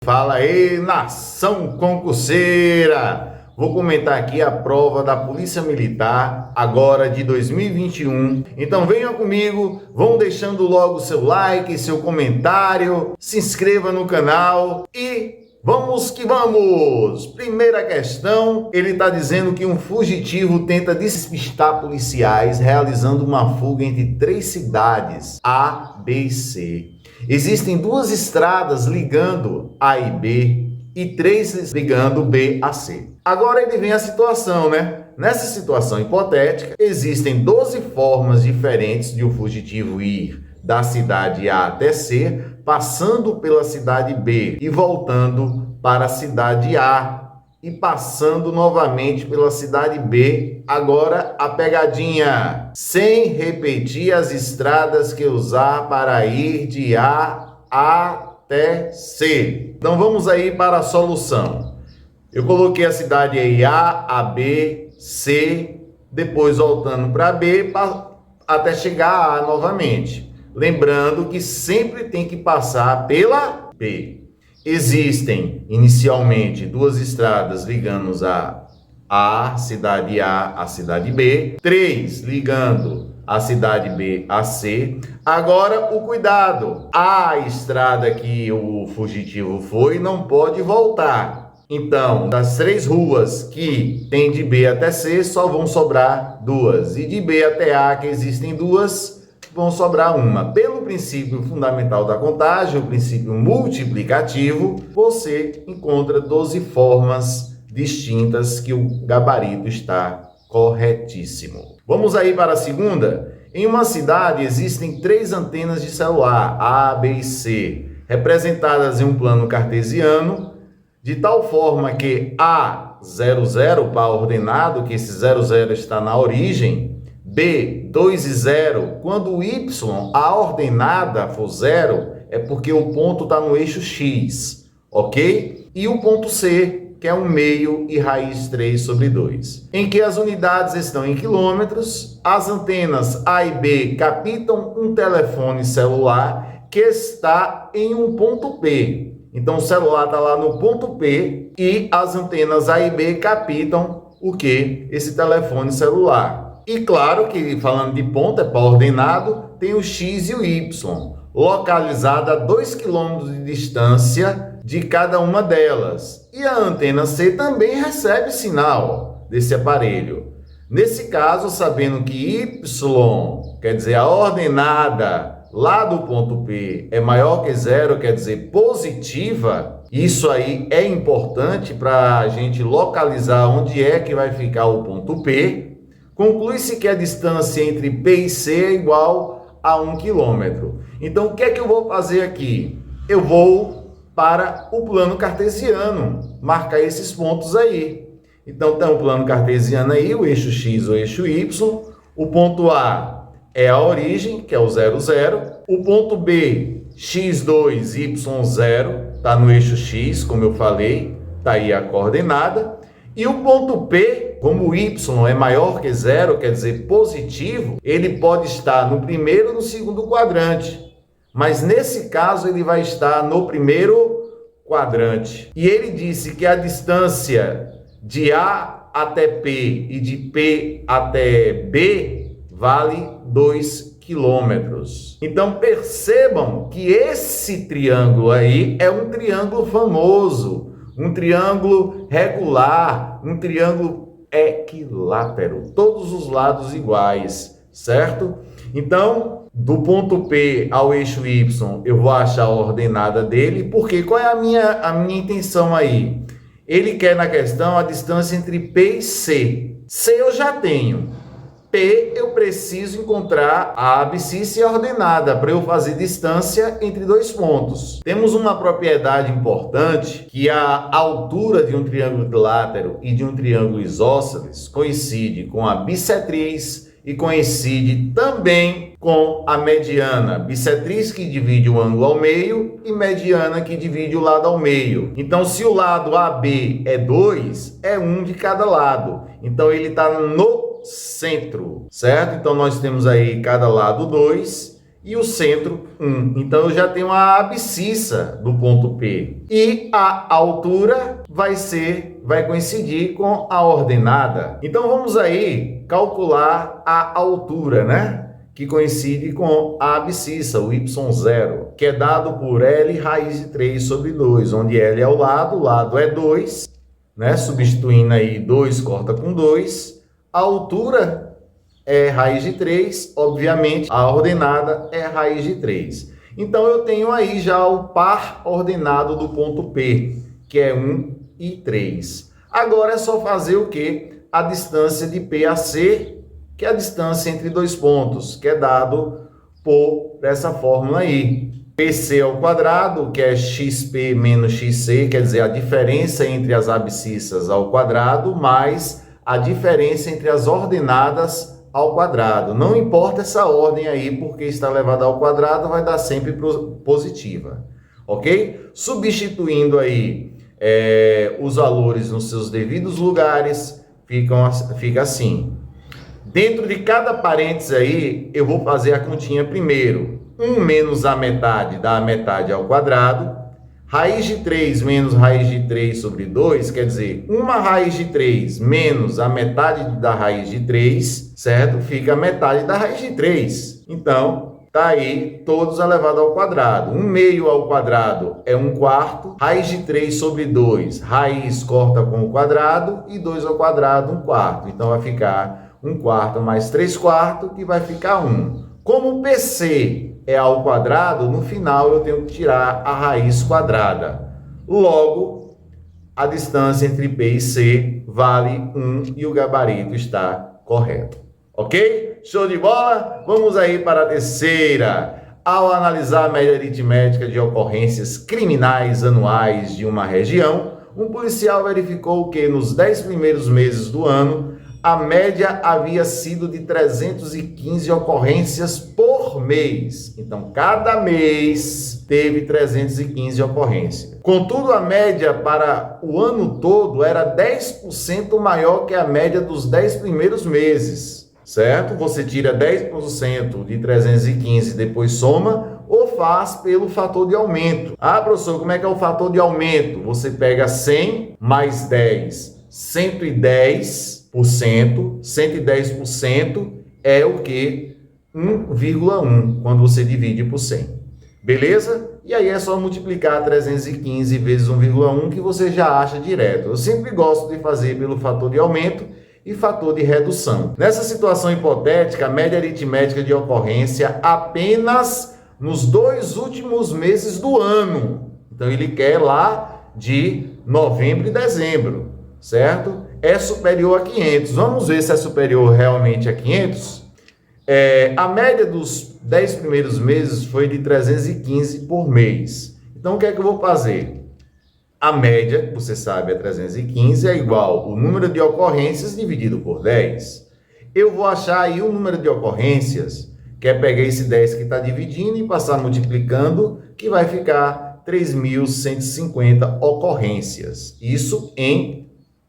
Fala aí, nação concurseira! Vou comentar aqui a prova da Polícia Militar, agora de 2021. Então venham comigo, vão deixando logo seu like, seu comentário, se inscreva no canal e vamos que vamos! Primeira questão, ele está dizendo que um fugitivo tenta despistar policiais realizando uma fuga entre 3 cidades, A, B e C. Existem 2 estradas ligando A e B e 3 ligando B a C. Agora ele vem a situação, né? Nessa situação hipotética, existem 12 formas diferentes de um fugitivo ir da cidade A até C, passando pela cidade B e voltando para a cidade A e passando novamente pela cidade B. Agora a pegadinha, sem repetir as estradas que usar para ir de A até C. Então vamos aí para a solução. Eu coloquei a cidade aí A, B, C, depois voltando para B até chegar a A novamente. Lembrando que sempre tem que passar pela B. Existem inicialmente 2 estradas ligando a cidade A à cidade B, 3 ligando a cidade B a C. Agora o cuidado, a estrada que o fugitivo foi não pode voltar. Então, das 3 ruas que tem de B até C, só vão sobrar 2. E de B até A, que existem 2, vão sobrar 1. Pelo princípio fundamental da contagem, o princípio multiplicativo, você encontra 12 formas distintas que o gabarito está corretíssimo. Vamos aí para a segunda. Em uma cidade existem 3 antenas de celular, A, B e C, representadas em um plano cartesiano, de tal forma que A00, par ordenado, que esse 00 está na origem, B, 2 e 0, quando o Y, a ordenada, for 0, é porque o ponto está no eixo X, ok? E o ponto C, que é 1/2 e raiz 3 sobre 2. Em que as unidades estão em quilômetros, as antenas A e B captam um telefone celular que está em um ponto P. Então o celular está lá no ponto P e as antenas A e B captam o que? Esse telefone celular. E claro que falando de ponto, é par ordenado, tem o X e o Y, localizado a 2 km de distância de cada uma delas. E a antena C também recebe sinal desse aparelho. Nesse caso, sabendo que Y, quer dizer, a ordenada lá do ponto P é maior que 0, quer dizer, positiva, isso aí é importante para a gente localizar onde é que vai ficar o ponto P. Conclui-se que a distância entre P e C é igual a 1 km. Então, o que é que eu vou fazer aqui? Eu vou para o plano cartesiano, marcar esses pontos aí. Então, tem o plano cartesiano aí, o eixo X, o eixo Y. O ponto A é a origem, que é o 0, 0. O ponto B, x2, y0, está no eixo X, como eu falei, está aí a coordenada. E o ponto P, como o y é maior que 0, quer dizer positivo, ele pode estar no primeiro ou no segundo quadrante. Mas nesse caso ele vai estar no primeiro quadrante. E ele disse que a distância de A até P e de P até B vale 2 quilômetros. Então percebam que esse triângulo aí é um triângulo famoso, um triângulo regular, um triângulo equilátero, todos os lados iguais, certo? Então, do ponto P ao eixo Y, eu vou achar a ordenada dele, porque qual é a minha intenção aí? Ele quer na questão a distância entre P e C. C eu já tenho. P eu preciso encontrar a abscissa ordenada para eu fazer distância entre 2 pontos. Temos uma propriedade importante que a altura de um triângulo equilátero e de um triângulo isósceles coincide com a bissetriz e coincide também com a mediana. Bissetriz que divide o ângulo ao meio e mediana que divide o lado ao meio. Então, se o lado AB é 2, é 1 de cada lado. Então, ele está no centro, certo? Então, nós temos aí cada lado 2 e o centro 1. Então, eu já tenho a abscissa do ponto P. E a altura vai coincidir com a ordenada. Então, vamos aí calcular a altura, né? Que coincide com a abscissa, o y0, que é dado por L raiz de 3 sobre 2, onde L é o lado é 2, né? Substituindo aí 2 corta com 2, a altura é raiz de 3, obviamente a ordenada é raiz de 3. Então eu tenho aí já o par ordenado do ponto P, que é 1 e 3. Agora é só fazer o quê? A distância de P a C, que é a distância entre dois pontos, que é dado por essa fórmula aí. PC ao quadrado, que é XP menos XC, quer dizer, a diferença entre as abscissas ao quadrado, mais a diferença entre as ordenadas ao quadrado. Não importa essa ordem aí, porque está elevada ao quadrado, vai dar sempre positiva. Ok? Substituindo aí os valores nos seus devidos lugares, fica assim. Dentro de cada parênteses aí, eu vou fazer a continha primeiro. 1 menos a metade dá a metade ao quadrado. Raiz de 3 menos raiz de 3 sobre 2, quer dizer, uma raiz de 3 menos a metade da raiz de 3, certo? Fica a metade da raiz de 3. Então, tá aí todos elevado ao quadrado. 1 meio ao quadrado é 1/4. Raiz de 3 sobre 2, raiz corta com o quadrado. E 2 ao quadrado, 1/4. Então, vai ficar 1/4 mais 3/4, que vai ficar 1. Como o PC é ao quadrado, no final eu tenho que tirar a raiz quadrada. Logo, a distância entre P e C vale 1 e o gabarito está correto. Ok? Show de bola? Vamos aí para a terceira. Ao analisar a média aritmética de ocorrências criminais anuais de uma região, um policial verificou que nos 10 primeiros meses do ano, a média havia sido de 315 ocorrências por mês. Então, cada mês teve 315 ocorrências. Contudo, a média para o ano todo era 10% maior que a média dos 10 primeiros meses, certo? Você tira 10% de 315 e depois soma, ou faz pelo fator de aumento. Ah, professor, como é que é o fator de aumento? Você pega 100 mais 10, 110%. 110% é o que? 1,1 quando você divide por 100. Beleza? E aí é só multiplicar 315 vezes 1,1 que você já acha direto. Eu sempre gosto de fazer pelo fator de aumento e fator de redução. Nessa situação hipotética, a média aritmética de ocorrência apenas nos 2 últimos meses do ano. Então ele quer lá de novembro e dezembro, certo? É superior a 500. Vamos ver se é superior realmente a 500. A média dos 10 primeiros meses foi de 315 por mês. Então, o que é que eu vou fazer? A média, você sabe, é 315, é igual o número de ocorrências dividido por 10. Eu vou achar aí o número de ocorrências, que é pegar esse 10 que está dividindo e passar multiplicando, que vai ficar 3.150 ocorrências. Isso em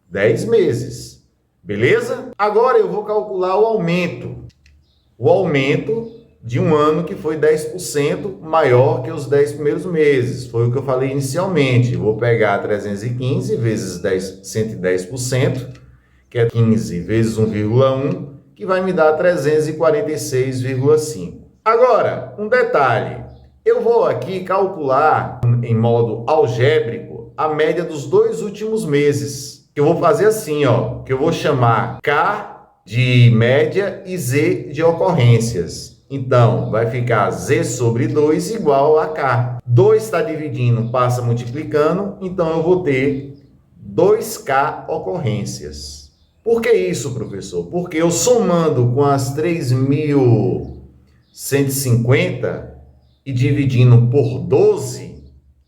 10 meses, beleza? Agora eu vou calcular o aumento. O aumento de um ano que foi 10% maior que os 10 primeiros meses. Foi o que eu falei inicialmente. Eu vou pegar 315 vezes 110%, que é 15 vezes 1,1, que vai me dar 346,5. Agora, um detalhe. Eu vou aqui calcular em modo algébrico a média dos 2 últimos meses. Eu vou fazer assim, ó, que eu vou chamar K de média e Z de ocorrências. Então, vai ficar Z sobre 2 igual a K. 2 está dividindo, passa multiplicando, então eu vou ter 2K ocorrências. Por que isso, professor? Porque eu somando com as 3.150 e dividindo por 12,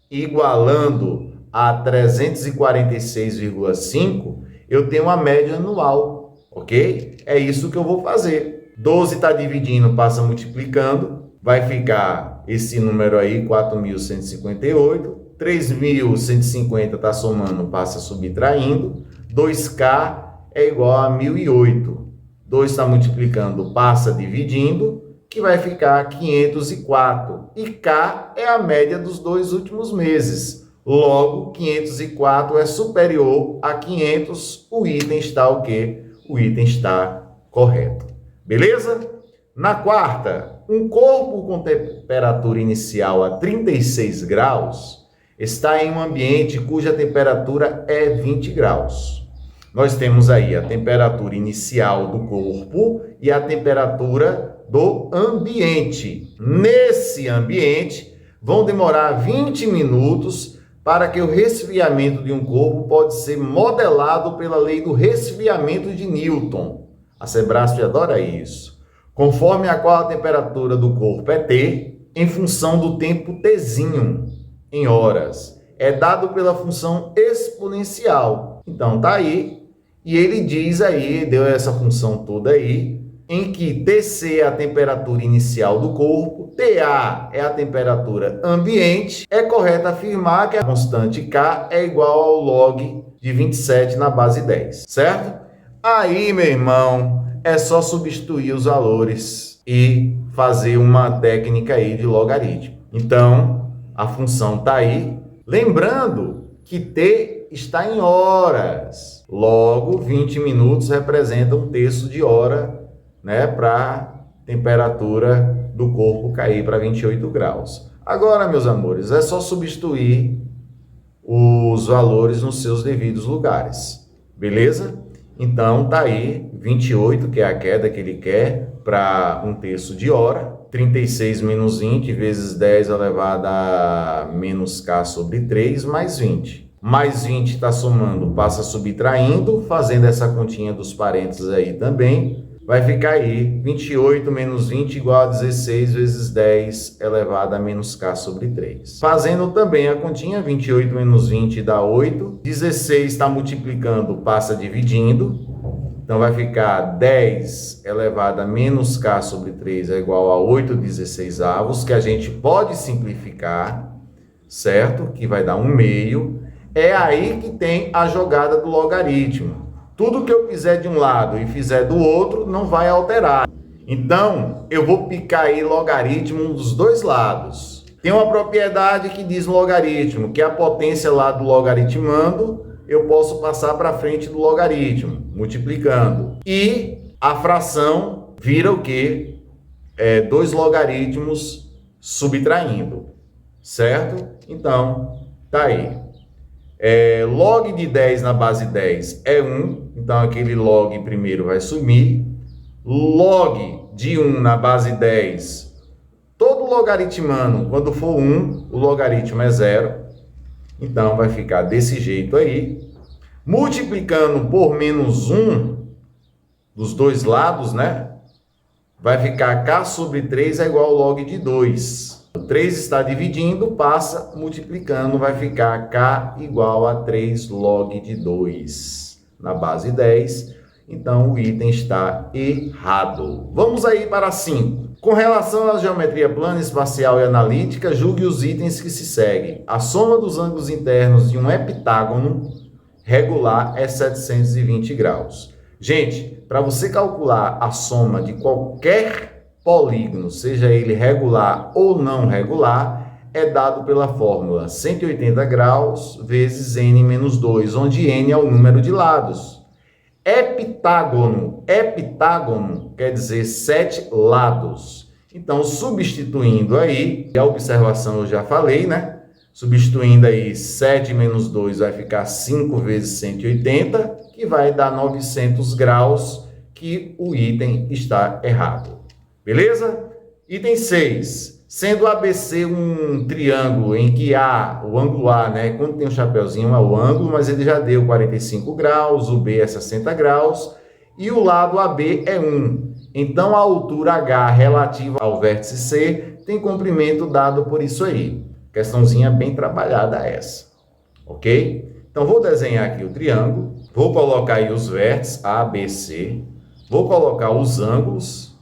igualando a 346,5, eu tenho uma média anual, ok? É isso que eu vou fazer. 12 está dividindo, passa multiplicando, vai ficar esse número aí, 4.158. 3.150 está somando, passa subtraindo. 2K é igual a 1.008. 2 está multiplicando, passa dividindo. que vai ficar 504. E K é a média dos 2 últimos meses. Logo, 504 é superior a 500. O item está o quê? O item está correto. Beleza? Na quarta, um corpo com temperatura inicial a 36 graus está em um ambiente cuja temperatura é 20 graus. Nós temos aí a temperatura inicial do corpo e a temperatura do ambiente. Nesse ambiente, vão demorar 20 minutos para que o resfriamento de um corpo pode ser modelado pela lei do resfriamento de Newton. A Sebrasp adora isso. Conforme a qual a temperatura do corpo é T, em função do tempo Tzinho, em horas. É dado pela função exponencial. Então, tá aí. E ele diz aí, deu essa função toda aí, em que Tc é a temperatura inicial do corpo, Ta é a temperatura ambiente, é correto afirmar que a constante K é igual ao log de 27 na base 10, certo? Aí, meu irmão, é só substituir os valores e fazer uma técnica aí de logaritmo. Então, a função está aí. Lembrando que T está em horas. Logo, 20 minutos representa 1/3 de hora, né, para a temperatura do corpo cair para 28 graus. Agora, meus amores, é só substituir os valores nos seus devidos lugares. Beleza? Então, tá aí 28, que é a queda que ele quer, para 1/3 de hora. 36 menos 20 vezes 10 elevado a menos K sobre 3, mais 20. Mais 20 está somando, passa subtraindo, fazendo essa continha dos parênteses aí também. Vai ficar aí 28 menos 20 igual a 16 vezes 10 elevado a menos K sobre 3. Fazendo também a continha, 28 menos 20 dá 8. 16 está multiplicando, passa dividindo. Então, vai ficar 10 elevado a menos K sobre 3 é igual a 8/16avos, que a gente pode simplificar, certo? Que vai dar 1/2. É aí que tem a jogada do logaritmo. Tudo que eu fizer de um lado e fizer do outro não vai alterar. Então, eu vou picar aí logaritmo dos dois lados. Tem uma propriedade que diz no logaritmo, que a potência lá do logaritmando, eu posso passar para frente do logaritmo, multiplicando. E a fração vira o quê? 2 logaritmos subtraindo, certo? Então, tá aí. Log de 10 na base 10 é 1, então aquele log primeiro vai sumir. Log de 1 na base 10, todo logaritmando, quando for 1, o logaritmo é 0. Então, vai ficar desse jeito aí. Multiplicando por menos 1 dos dois lados, né? Vai ficar K sobre 3 é igual ao log de 2. O 3 está dividindo, passa multiplicando, vai ficar K igual a 3 log de 2 na base 10. Então, o item está errado. Vamos aí para 5. Com relação à geometria plana, espacial e analítica, julgue os itens que se seguem. A soma dos ângulos internos de um heptágono regular é 720 graus. Gente, para você calcular a soma de qualquer polígono, seja ele regular ou não regular, é dado pela fórmula 180 graus vezes n menos 2, onde n é o número de lados. Heptágono quer dizer 7 lados. Então, substituindo aí, a observação eu já falei, né? Substituindo aí 7 menos 2 vai ficar 5 vezes 180, que vai dar 900 graus, que o item está errado. Beleza? Item 6. Sendo ABC um triângulo em que A, o ângulo A, né? Quando tem um chapeuzinho é o ângulo, mas ele já deu 45 graus, o B é 60 graus e o lado AB é 1. Então, a altura H relativa ao vértice C tem comprimento dado por isso aí. Questãozinha bem trabalhada essa, ok? Então, vou desenhar aqui o triângulo, vou colocar aí os vértices A, B, C, vou colocar os ângulos,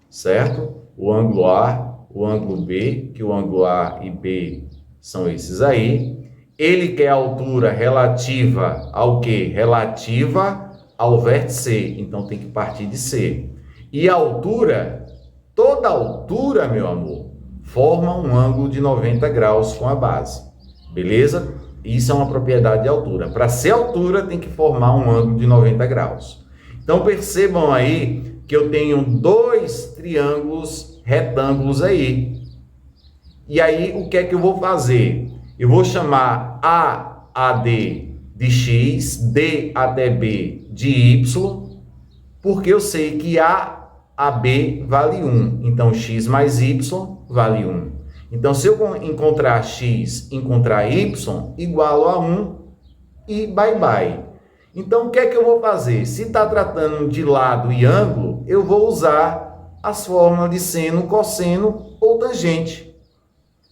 certo? O ângulo A, o ângulo B, que o ângulo A e B são esses aí. Ele quer a altura relativa ao quê? Relativa ao vértice C, então tem que partir de C. E a altura, Toda altura, meu amor, forma um ângulo de 90 graus com a base. Beleza? Isso é uma propriedade de altura. Para ser altura, tem que formar um ângulo de 90 graus. Então, percebam aí que eu tenho dois triângulos retângulos aí. E aí, o que é que eu vou fazer? Eu vou chamar A AD de X, D até B de Y, porque eu sei que AB vale 1. Então, X mais Y vale 1. Então, se eu encontrar X, encontrar Y, igualo a 1 e bye bye. Então, o que é que eu vou fazer? Se está tratando de lado e ângulo, eu vou usar as fórmulas de seno, cosseno ou tangente.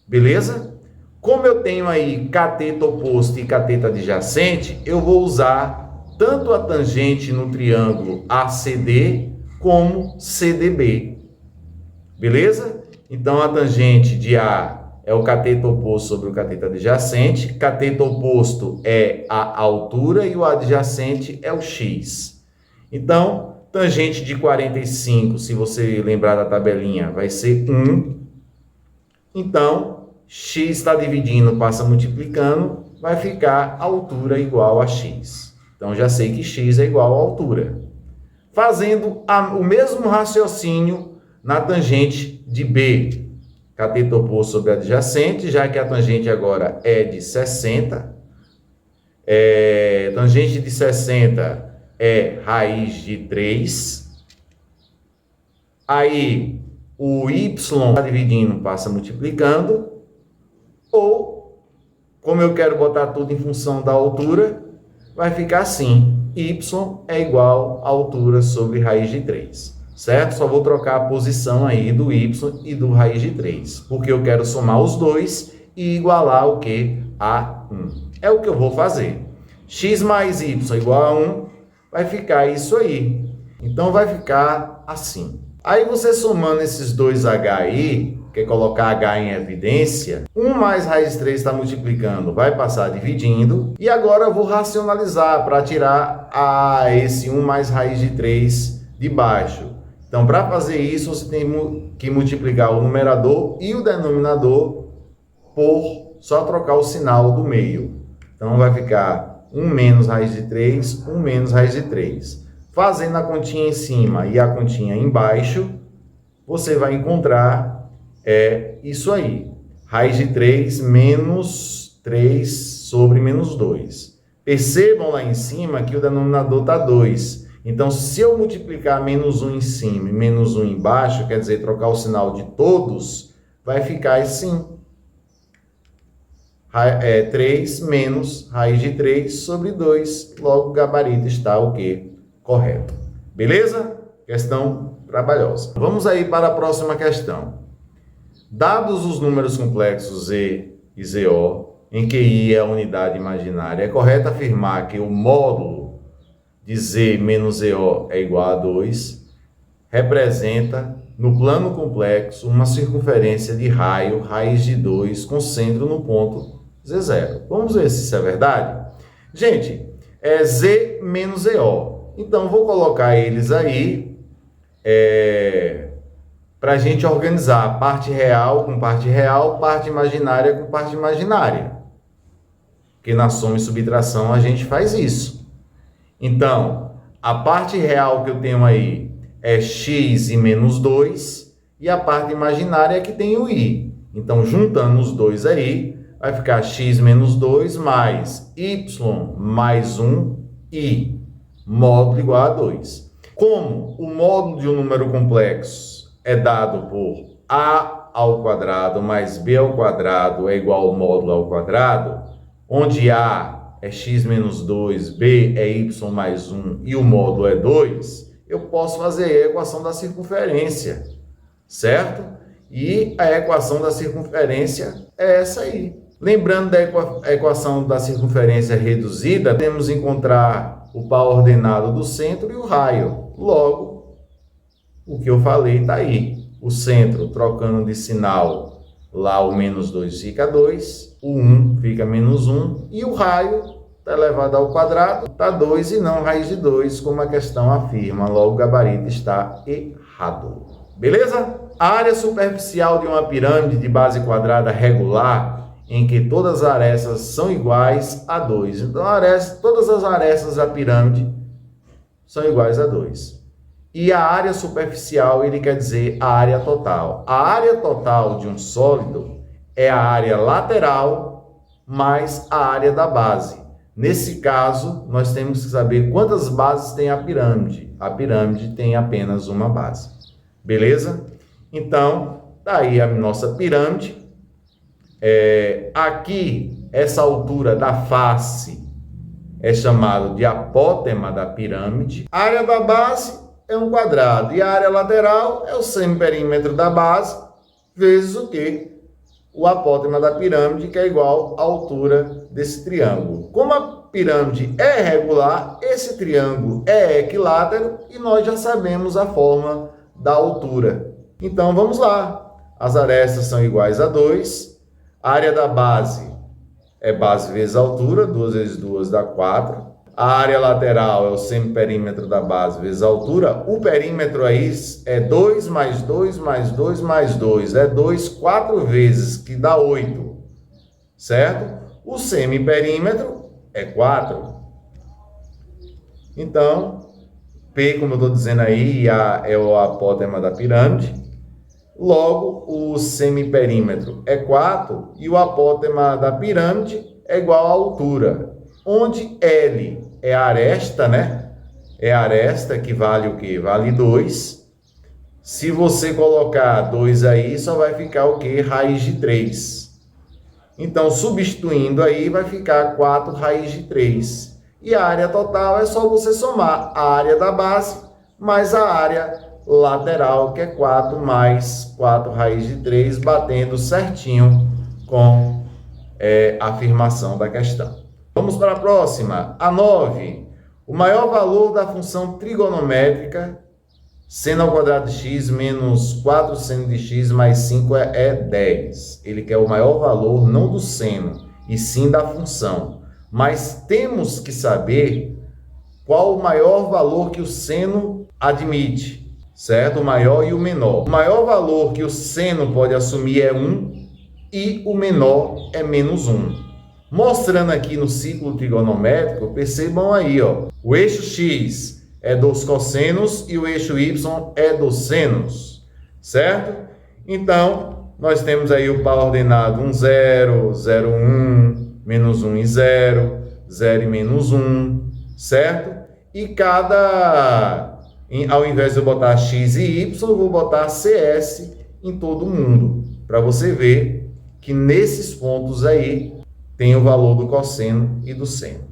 Beleza? Como eu tenho aí cateto oposto e cateto adjacente, eu vou usar tanto a tangente no triângulo ACD como CDB. Beleza? Então, a tangente de A é o cateto oposto sobre o cateto adjacente. Cateto oposto é a altura e o adjacente é o X. Então, tangente de 45, se você lembrar da tabelinha, vai ser 1. Então, X está dividindo, passa multiplicando, vai ficar altura igual a X. Então, já sei que X é igual a altura. Fazendo o mesmo raciocínio na tangente de B. Cateto oposto sobre adjacente, já que a tangente agora é de 60. Tangente de 60 é raiz de 3. Aí, o Y está dividindo, passa multiplicando. Ou, como eu quero botar tudo em função da altura, vai ficar assim. Y é igual a altura sobre raiz de 3. Certo? Só vou trocar a posição aí do Y e do raiz de 3. Porque eu quero somar os dois e igualar o que? A 1. É o que eu vou fazer. X mais Y igual a 1, vai ficar isso aí. Então, vai ficar assim. Aí, você somando esses dois H aí, quer colocar H em evidência, 1 mais raiz de 3 está multiplicando, vai passar dividindo. E agora eu vou racionalizar para tirar esse 1 mais raiz de 3 de baixo. Então, para fazer isso, você tem que multiplicar o numerador e o denominador por só trocar o sinal do meio. Então, vai ficar 1 menos raiz de 3, 1 menos raiz de 3. Fazendo a continha em cima e a continha embaixo, você vai encontrar isso aí. Raiz de 3 menos 3 sobre menos 2. Percebam lá em cima que o denominador está 2. Então, se eu multiplicar menos 1 em cima e menos 1 embaixo, quer dizer, trocar o sinal de todos, vai ficar assim. 3 menos raiz de 3 sobre 2. Logo, o gabarito está o quê? Correto. Beleza? Questão trabalhosa. Vamos aí para a próxima questão. Dados os números complexos Z e ZO, em que I é a unidade imaginária, é correto afirmar que o módulo de Z menos ZO é igual a 2, representa, no plano complexo, uma circunferência de raio, raiz de 2, com centro no ponto Z0. Vamos ver se isso é verdade? Gente, é Z menos ZO. Então, vou colocar eles aí para a gente organizar parte real com parte real, parte imaginária com parte imaginária. Porque na soma e subtração a gente faz isso. Então, a parte real que eu tenho aí é x e menos 2, e a parte imaginária é que tem o i. Então, juntando os dois aí, vai ficar x menos 2 mais y mais 1 i, módulo igual a 2. Como o módulo de um número complexo é dado por a ao quadrado mais b ao quadrado é igual ao módulo ao quadrado, onde a é x menos 2, b é y mais 1 e o módulo é 2, eu posso fazer a equação da circunferência, certo? E a equação da circunferência é essa aí. Lembrando da equação da circunferência reduzida, temos que encontrar o par ordenado do centro e o raio. Logo, o que eu falei está aí. O centro, trocando de sinal, lá o menos 2 fica 2, o 1 fica menos 1, e o raio está elevado ao quadrado, está 2 e não raiz de 2, como a questão afirma. Logo, o gabarito está errado. Beleza? A área superficial de uma pirâmide de base quadrada regular, em que todas as arestas são iguais a 2. Então, todas as arestas da pirâmide são iguais a 2. E a área superficial, ele quer dizer a área total. A área total de um sólido é a área lateral mais a área da base. Nesse caso, nós temos que saber quantas bases tem a pirâmide. A pirâmide tem apenas uma base. Beleza? Então, daí a nossa pirâmide. Aqui, essa altura da face é chamada de apótema da pirâmide. A área da base é um quadrado e a área lateral é o semiperímetro da base vezes o quê? O apótema da pirâmide, que é igual à altura desse triângulo. Como a pirâmide é regular, esse triângulo é equilátero e nós já sabemos a forma da altura. Então, vamos lá. As arestas são iguais a 2. A área da base é base vezes altura, 2 vezes 2 dá 4. A área lateral é o semiperímetro da base vezes a altura. O perímetro aí é 2 mais 2 mais 2 mais 2. É 2 4 vezes, que dá 8. Certo? O semiperímetro é 4. Então, P, como eu estou dizendo aí, é o apótema da pirâmide. Logo, o semiperímetro é 4 e o apótema da pirâmide é igual à altura. Onde L é a aresta, né? É a aresta que vale o quê? Vale 2. Se você colocar 2 aí, só vai ficar o quê? Raiz de 3. Então, substituindo aí, vai ficar 4 raiz de 3. E a área total é só você somar a área da base mais a área lateral, que é 4 mais 4 raiz de 3, batendo certinho com a afirmação da questão. Vamos para a próxima, a 9. O maior valor da função trigonométrica, seno ao quadrado de x menos 4 seno de x mais 5 é 10. Ele quer o maior valor não do seno, e sim da função. Mas temos que saber qual o maior valor que o seno admite, certo? O maior e o menor. O maior valor que o seno pode assumir é 1 e o menor é menos 1. Mostrando aqui no ciclo trigonométrico, percebam aí, ó, o eixo x é dos cossenos e o eixo y é dos senos, certo? Então, nós temos aí o par ordenado 1, 0, 0, 1, menos 1 e 0, 0 e menos 1, certo? E ao invés de eu botar x e y, eu vou botar cs em todo mundo, para você ver que nesses pontos aí tem o valor do cosseno e do seno.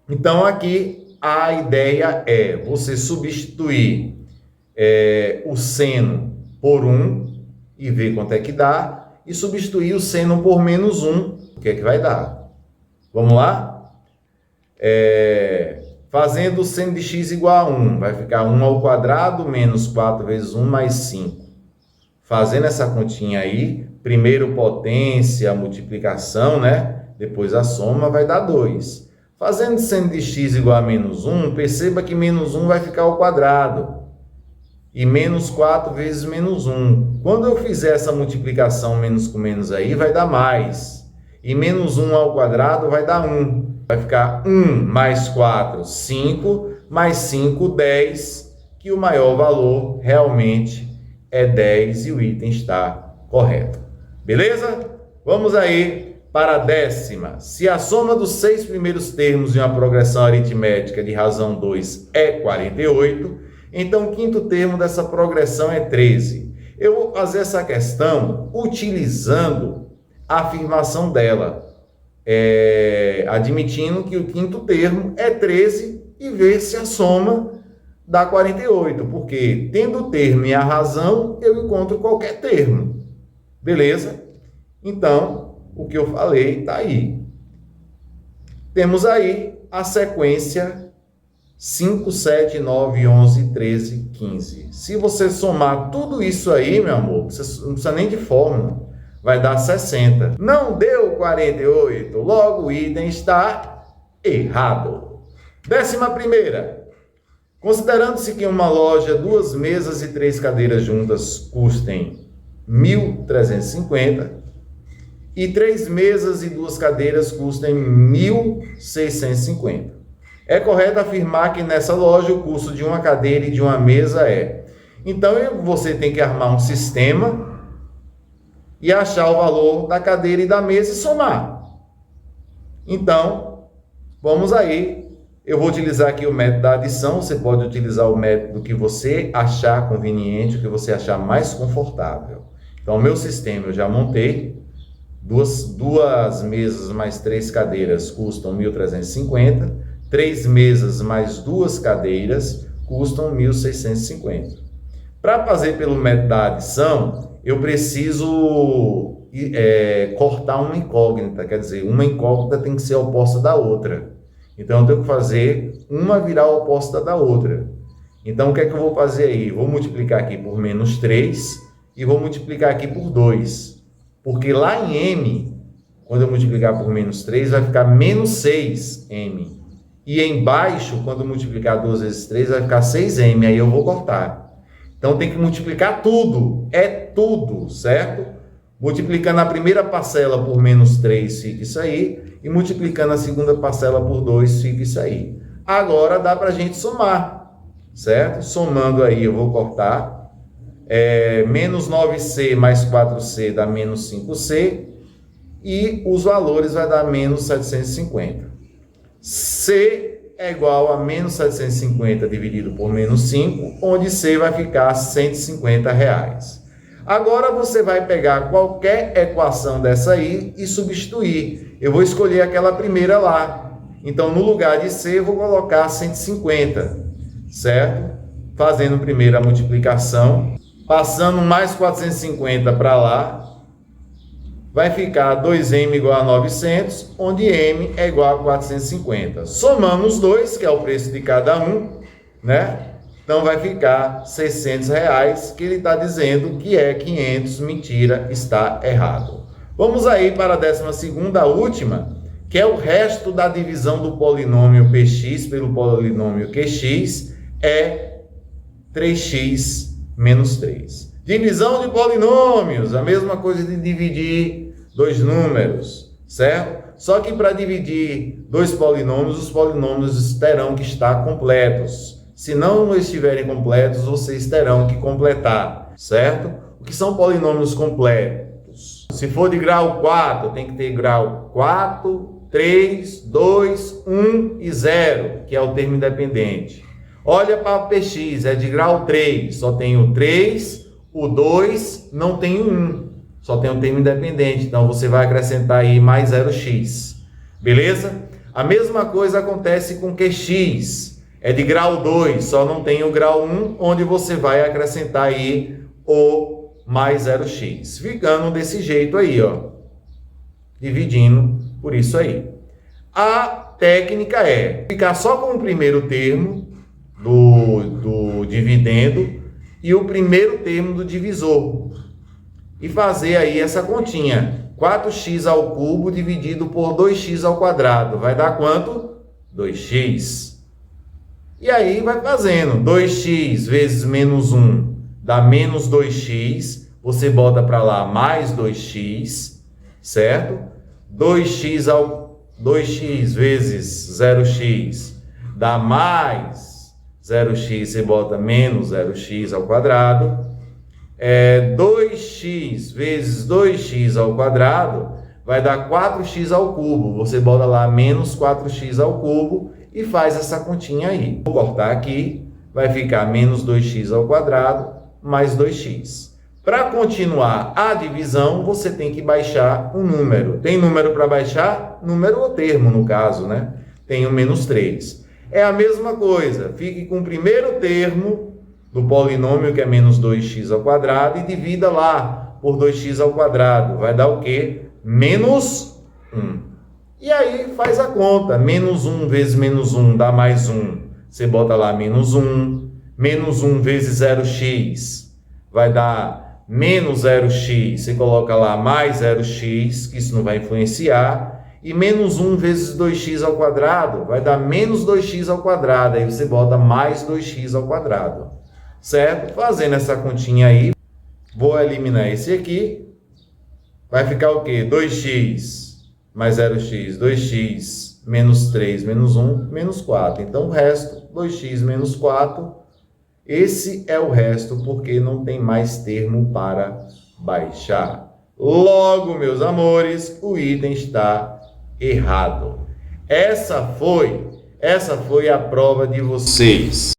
Então, aqui a ideia é você substituir o seno por 1 e ver quanto é que dá, e substituir o seno por menos 1, o que é que vai dar? Vamos lá? Fazendo o seno de x igual a 1, vai ficar 1 ao quadrado menos 4 vezes 1 mais 5. Fazendo essa continha aí, primeiro potência, multiplicação, né? Depois a soma vai dar 2. Fazendo seno de x igual a menos 1, perceba que menos 1 vai ficar ao quadrado. E menos 4 vezes menos 1. Quando eu fizer essa multiplicação menos com menos aí, vai dar mais. E menos 1 ao quadrado vai dar 1. Vai ficar 1 mais 4, 5, mais 5, 10, que o maior valor realmente é 10 e o item está correto. Beleza? Vamos aí para a 10ª. Se a soma dos 6 primeiros termos de uma progressão aritmética de razão 2 é 48, então o quinto termo dessa progressão é 13. Eu vou fazer essa questão utilizando a afirmação dela, admitindo que o quinto termo é 13 e ver se a soma dá 48, porque tendo o termo e a razão, eu encontro qualquer termo. Beleza? Então, o que eu falei está aí. Temos aí a sequência 5, 7, 9, 11, 13, 15. Se você somar tudo isso aí, meu amor, não precisa nem de fórmula, vai dar 60. Não deu 48, logo o item está errado. 11ª. Considerando-se que uma loja, 2 mesas e 3 cadeiras juntas custem 1.350 e 3 mesas e 2 cadeiras custem 1.650. É correto afirmar que nessa loja o custo de uma cadeira e de uma mesa é. Então você tem que armar um sistema e achar o valor da cadeira e da mesa e somar. Então, vamos aí. Eu vou utilizar aqui o método da adição. Você pode utilizar o método que você achar conveniente, o que você achar mais confortável. Então, o meu sistema eu já montei. Duas mesas mais 3 cadeiras custam 1.350. 3 mesas mais 2 cadeiras custam 1.650. Para fazer pelo método da adição, eu preciso cortar uma incógnita. Quer dizer, uma incógnita tem que ser oposta da outra. Então, eu tenho que fazer uma virar oposta da outra. Então, o que é que eu vou fazer aí? Vou multiplicar aqui por menos 3 e vou multiplicar aqui por 2. Porque lá em M, quando eu multiplicar por menos 3, vai ficar menos 6M. E embaixo, quando eu multiplicar 2 vezes 3, vai ficar 6M. Aí eu vou cortar. Então, tem que multiplicar tudo. É tudo, certo? Multiplicando a primeira parcela por menos 3, fica isso aí. E multiplicando a segunda parcela por 2, fica isso aí. Agora dá para a gente somar, certo? Somando aí, eu vou cortar. Menos 9C mais 4C dá menos 5C. E os valores vai dar menos 750. C é igual a menos 750 dividido por menos 5, onde C vai ficar R$150. Agora você vai pegar qualquer equação dessa aí e substituir. Eu vou escolher aquela primeira lá. Então, no lugar de C, eu vou colocar 150, certo? Fazendo primeiro a multiplicação. Passando mais 450 para lá, vai ficar 2M igual a 900, onde M é igual a 450. Somando os dois, que é o preço de cada um, né? Então, vai ficar R$600, que ele está dizendo que é 500. Mentira, está errado. Vamos aí para a 12ª, a última, que é o resto da divisão do polinômio Px pelo polinômio Qx, é 3x menos 3. Divisão de polinômios, a mesma coisa de dividir dois números, certo? Só que para dividir dois polinômios, os polinômios terão que estar completos. Se não estiverem completos, vocês terão que completar, certo? O que são polinômios completos? Se for de grau 4, tem que ter grau 4, 3, 2, 1 e 0, que é o termo independente. Olha para o Px, é de grau 3, só tem o 3, o 2, não tem o 1, só tem o termo independente. Então, você vai acrescentar aí mais 0x, beleza? A mesma coisa acontece com Qx. É de grau 2, só não tem o grau 1, onde você vai acrescentar aí o mais 0x. Ficando desse jeito aí, ó. Dividindo por isso aí. A técnica é ficar só com o primeiro termo do dividendo e o primeiro termo do divisor. E fazer aí essa continha. 4x ao cubo dividido por 2x ao quadrado. Vai dar quanto? 2x. E aí vai fazendo, 2x vezes menos 1 dá menos 2x, você bota para lá mais 2x, certo? 2x vezes 0x dá mais 0x, você bota menos 0x ao quadrado. 2x vezes 2x ao quadrado vai dar 4x ao cubo, você bota lá menos 4x ao cubo. E faz essa continha aí. Vou cortar aqui, vai ficar menos 2x ao quadrado mais 2x. Para continuar a divisão, você tem que baixar um número. Tem número para baixar? Número ou termo, no caso, né? Tem o menos 3. É a mesma coisa. Fique com o primeiro termo do polinômio, que é menos 2x ao quadrado, e divida lá por 2x ao quadrado. Vai dar o quê? Menos 1. E aí faz a conta, menos 1 vezes menos 1 dá mais 1, você bota lá menos 1, menos 1 vezes 0x vai dar menos 0x, você coloca lá mais 0x, que isso não vai influenciar, E menos 1 vezes 2x ao quadrado vai dar menos 2x ao quadrado. Aí você bota mais 2x ao quadrado. Certo? Fazendo essa continha aí, vou eliminar esse aqui. Vai ficar o quê? 2x mais 0x, 2x menos 3 menos 1, menos 4. Então o resto, 2x menos 4, esse é o resto porque não tem mais termo para baixar. Logo, meus amores, o item está errado. Essa foi a prova de vocês.